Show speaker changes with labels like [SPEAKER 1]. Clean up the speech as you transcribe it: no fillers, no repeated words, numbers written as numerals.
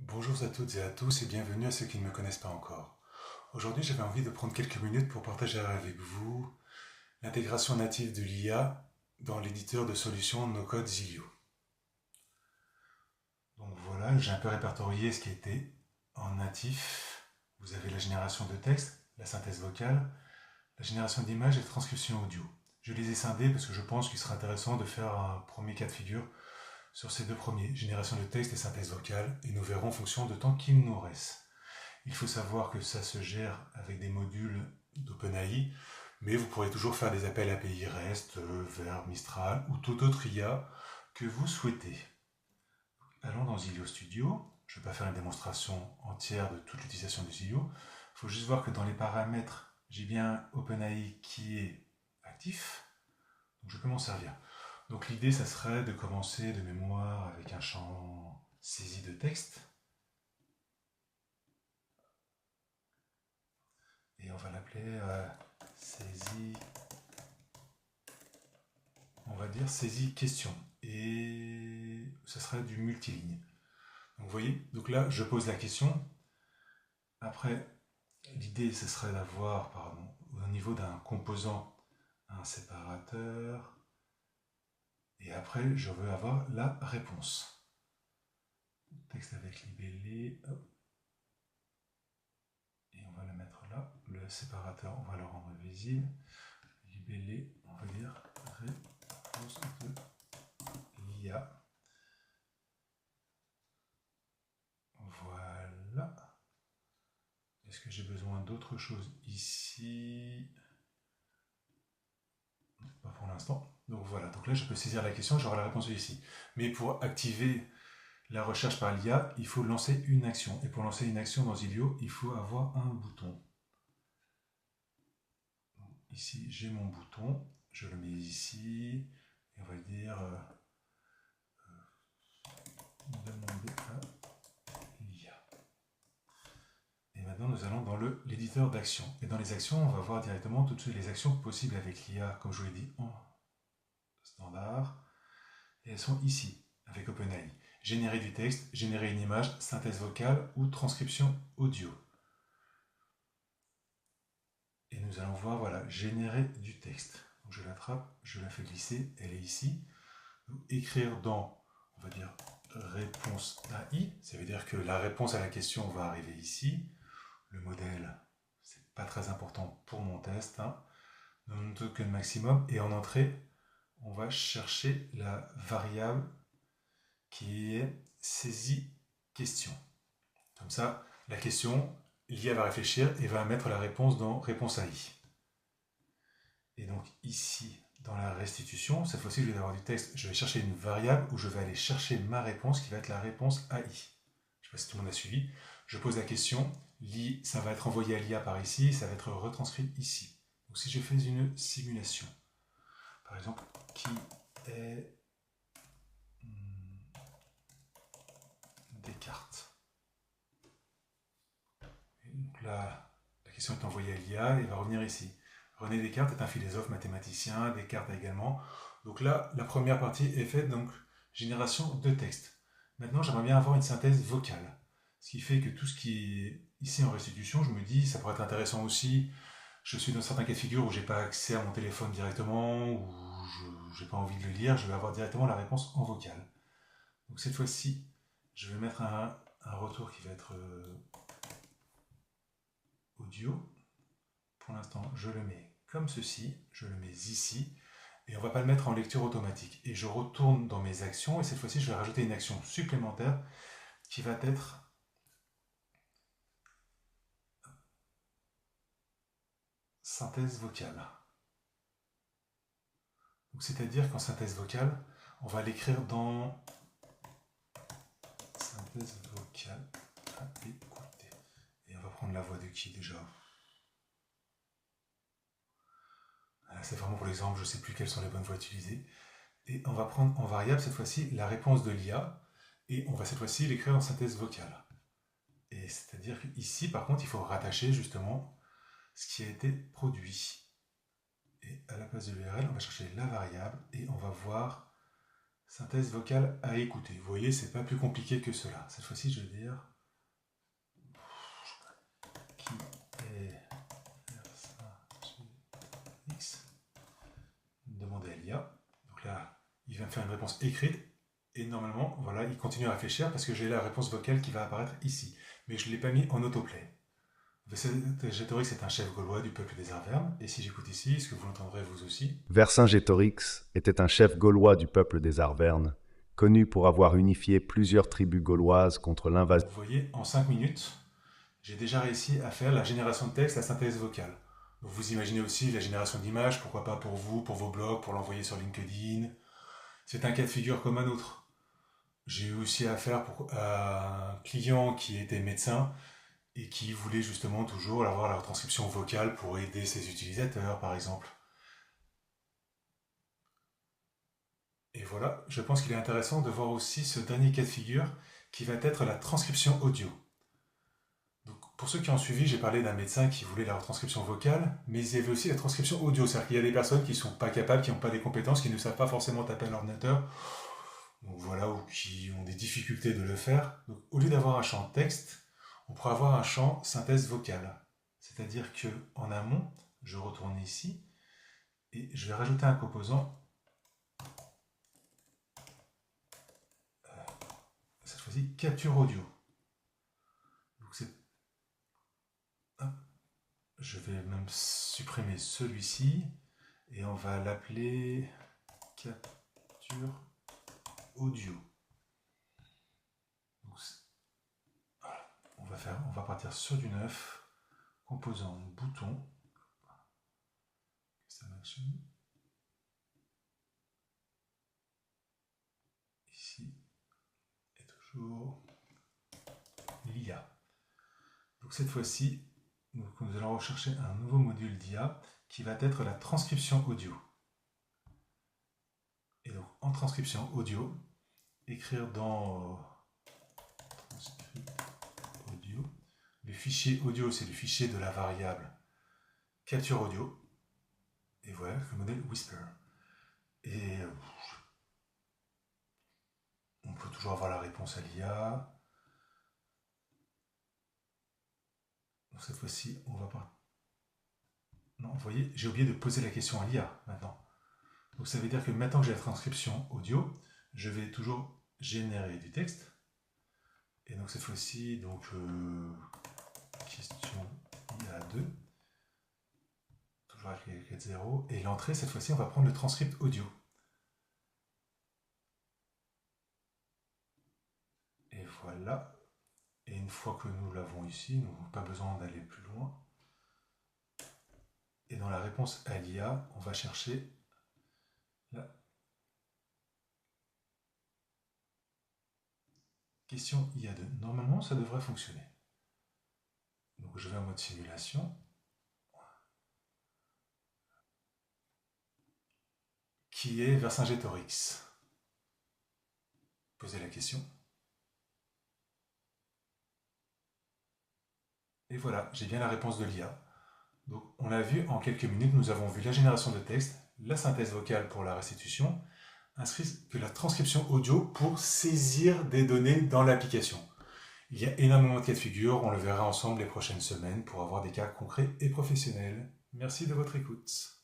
[SPEAKER 1] Bonjour à toutes et à tous et bienvenue à ceux qui ne me connaissent pas encore. Aujourd'hui, j'avais envie de prendre quelques minutes pour partager avec vous l'intégration native de l'IA dans l'éditeur de solutions no-code Zilio. Donc voilà, j'ai un peu répertorié ce qui était en natif. Vous avez la génération de texte, la synthèse vocale, la génération d'images et la transcription audio. Je les ai scindés parce que je pense qu'il serait intéressant de faire un premier cas de figure sur ces deux premiers, génération de texte et synthèse vocale, et nous verrons en fonction de temps qu'il nous reste. Il faut savoir que ça se gère avec des modules d'OpenAI, mais vous pourrez toujours faire des appels API REST vers Mistral ou toute autre IA que vous souhaitez. Allons dans Zilio Studio. Je ne vais pas faire une démonstration entière de toute l'utilisation de Zilio. Il faut juste voir que dans les paramètres, j'ai bien OpenAI qui est actif. Donc je peux m'en servir. Donc l'idée, ça serait de commencer de mémoire avec un champ saisie de texte. Et on va l'appeler saisie, on va dire saisie question. Et ce serait du multiligne. Donc vous voyez, donc là je pose la question. Après, l'idée ce serait d'avoir, au niveau d'un composant, un séparateur. Et après, je veux avoir la réponse. Texte avec libellé. Hop. Et on va le mettre là. Le séparateur, on va le rendre visible. Libellé, on va dire réponse de l'IA. Voilà. Est-ce que j'ai besoin d'autre chose ici? Pas pour l'instant. Donc voilà, donc là je peux saisir la question, j'aurai la réponse ici. Mais pour activer la recherche par l'IA, il faut lancer une action. Et pour lancer une action dans Zilio, il faut avoir un bouton. Donc ici j'ai mon bouton, je le mets ici, et on va dire demander à l'IA. Et maintenant, nous allons dans l'éditeur d'actions. Et dans les actions, on va voir directement toutes les actions possibles avec l'IA, comme je vous l'ai dit, en standard. Et elles sont ici, avec OpenAI. Générer du texte, générer une image, synthèse vocale ou transcription audio. Et nous allons voir, voilà, générer du texte. Donc je l'attrape, je la fais glisser, elle est ici. Donc, écrire dans, on va dire, réponse AI, ça veut dire que la réponse à la question va arriver ici. Le modèle, c'est pas très important pour mon test. Non token maximum. Et en entrée, on va chercher la variable qui est saisie question. Comme ça, la question, l'IA va réfléchir et va mettre la réponse dans réponse AI. Et donc ici, dans la restitution, cette fois-ci, je vais avoir du texte, je vais chercher une variable où je vais aller chercher ma réponse qui va être la réponse AI. Je ne sais pas si tout le monde a suivi. Je pose la question, ça va être envoyé à l'IA par ici, ça va être retranscrit ici. Donc si je fais une simulation, par exemple, qui est Descartes. Et donc là, la question est envoyée à l'IA et va revenir ici. René Descartes est un philosophe mathématicien, Descartes également. Donc là, la première partie est faite, donc génération de texte. Maintenant, j'aimerais bien avoir une synthèse vocale. Ce qui fait que tout ce qui est ici en restitution, je me dis, ça pourrait être intéressant aussi. Je suis dans certains cas de figure où j'ai pas accès à mon téléphone directement, ou je n'ai pas envie de le lire, je vais avoir directement la réponse en vocal. Donc cette fois-ci, je vais mettre un retour qui va être audio. Pour l'instant, je le mets comme ceci, je le mets ici, et on ne va pas le mettre en lecture automatique. Et je retourne dans mes actions, et cette fois-ci, je vais rajouter une action supplémentaire qui va être synthèse vocale. Donc, c'est-à-dire qu'en synthèse vocale, on va l'écrire dans synthèse vocale à écouter. Et on va prendre la voix de qui déjà? C'est vraiment pour l'exemple, je ne sais plus quelles sont les bonnes voix utilisées. Et on va prendre en variable cette fois-ci la réponse de l'IA, et on va cette fois-ci l'écrire en synthèse vocale. Et c'est-à-dire qu'ici, par contre, il faut rattacher justement ce qui a été produit. Et à la place de l'URL, on va chercher la variable et on va voir synthèse vocale à écouter. Vous voyez, c'est pas plus compliqué que cela. Cette fois-ci, je vais dire X. Demander à l'IA. Donc là, il va me faire une réponse écrite. Et normalement, voilà, il continue à réfléchir parce que j'ai la réponse vocale qui va apparaître ici. Mais je ne l'ai pas mis en autoplay. Vercingétorix est un chef gaulois du peuple des Arvernes. Et si j'écoute ici, est-ce que vous l'entendrez vous aussi?
[SPEAKER 2] Vercingétorix était un chef gaulois du peuple des Arvernes, connu pour avoir unifié plusieurs tribus gauloises contre l'invasion.
[SPEAKER 1] Vous voyez, en 5 minutes, j'ai déjà réussi à faire la génération de texte, la synthèse vocale. Donc vous imaginez aussi la génération d'images, pourquoi pas pour vous, pour vos blogs, pour l'envoyer sur LinkedIn. C'est un cas de figure comme un autre. J'ai eu aussi affaire à un client qui était médecin et qui voulait justement toujours avoir la transcription vocale pour aider ses utilisateurs, par exemple. Et voilà, je pense qu'il est intéressant de voir aussi ce dernier cas de figure qui va être la transcription audio. Donc, pour ceux qui ont suivi, j'ai parlé d'un médecin qui voulait la transcription vocale, mais il y avait aussi la transcription audio. C'est-à-dire qu'il y a des personnes qui ne sont pas capables, qui n'ont pas des compétences, qui ne savent pas forcément taper à l'ordinateur, donc voilà, ou qui ont des difficultés de le faire. Donc, au lieu d'avoir un champ texte, on pourrait avoir un champ synthèse vocale. C'est-à-dire qu'en amont, je retourne ici, et je vais rajouter un composant, cette fois-ci, capture audio. Donc je vais même supprimer celui-ci, et on va l'appeler capture audio. Donc, voilà. On va partir sur du neuf, composant bouton, ici, et toujours l'IA. Donc cette fois-ci, nous allons rechercher un nouveau module d'IA qui va être la transcription audio. Et donc en transcription audio, écrire dans audio, le fichier audio c'est le fichier de la variable capture audio, et voilà le modèle Whisper. Et on peut toujours avoir la réponse à l'IA. Donc cette fois-ci, on va pas. Non, vous voyez, j'ai oublié de poser la question à l'IA maintenant. Donc ça veut dire que maintenant que j'ai la transcription audio, je vais toujours générer du texte. Et donc cette fois-ci, donc question IA2, toujours avec les 4.0. Et l'entrée, cette fois-ci, on va prendre le transcript audio. Et voilà. Et une fois que nous l'avons ici, nous n'avons pas besoin d'aller plus loin. Et dans la réponse à l'IA, on va chercher la question IA2. Normalement, ça devrait fonctionner. Donc je vais en mode simulation. Qui est Vercingétorix? Posez la question. Et voilà, j'ai bien la réponse de l'IA. Donc on l'a vu en quelques minutes, nous avons vu la génération de texte, la synthèse vocale pour la restitution, ainsi que la transcription audio pour saisir des données dans l'application. Il y a énormément de cas de figure, on le verra ensemble les prochaines semaines pour avoir des cas concrets et professionnels. Merci de votre écoute.